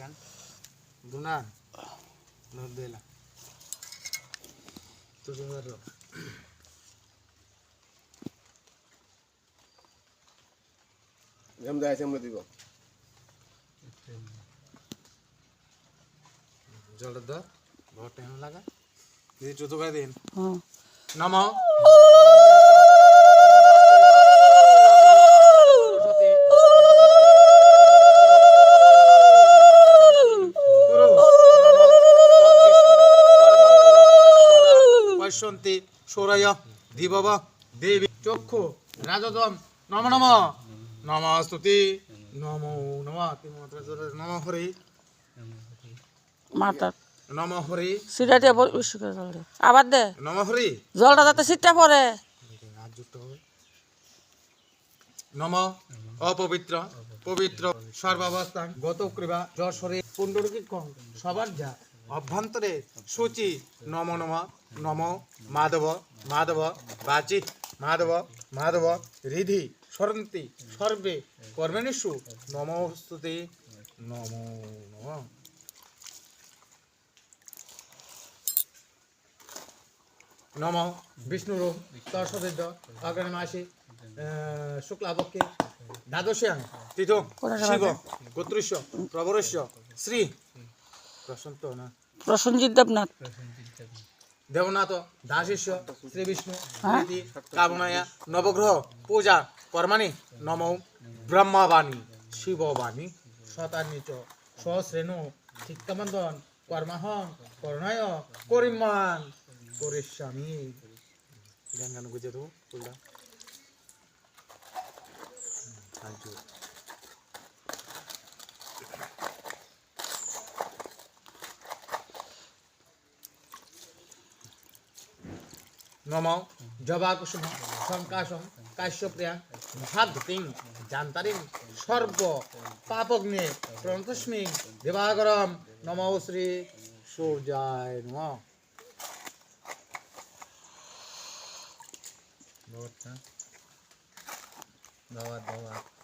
Kan Dunan Nodela Tu sumero Jam dah jam lebih bang. জল দাও বহুত time লাগা দিদি চুতো গায়ে দিন হ্যাঁ নম বৈশন্তি সৌরায় দিবব দেবী চক্ষু রাজদম নম নম নমস্তুতি নমো নম নম হরি মাথা নম হরি সিটা দিয়ে বেশি করে জল দে আবার দে নম হরি জলটা যাতে সিটটা পড়ে হাত যুক্ত হবে নম অপবিত্র পবিত্র সর্বাবস্থান গত কৃপা যশোরে পুণ্ডরিক সবার যা অভ্যন্তরে সূচি নম নম নম মাধব মাধব বাচি মাধব মাধব হৃদি সরন্তি সর্বে কর্মেণীষু নমস্তুতে নমো নমঃ নম বিষ্ণুর তর্ষদেজ অগ্রণী মাসে শুক্লাপক্ষে দ্বাদশ্যাং তীর্থ শিব গোত্রস্য প্রবরস্য শ্রী প্রসন্ত না প্রসঞ্জিৎ দেবনাথ দেবনাথ দাসিষ্য শ্রী বিষ্ণু প্রীতি কামনায়া নবগ্রহ পূজা কর্মাণি নমো ব্রহ্মবাণী শিববাণী শতানি চ সহস্রেণু চিত্তবন্ধন কর্মাহং করুণায় করিমান করিষ্যামি গান বুঝে দেবো ফুলটা থ্যাংক ইউ নম জবাকুসুম শঙ্কাশং কাশ্যপ্রিয়া মহাদ্যতিং জান্তারিং সর্ব পাপগ্নে প্রণতস্মি দিবাকরম নমো শ্রী সূর্যায় নমঃ দাওয়াত দাওয়াত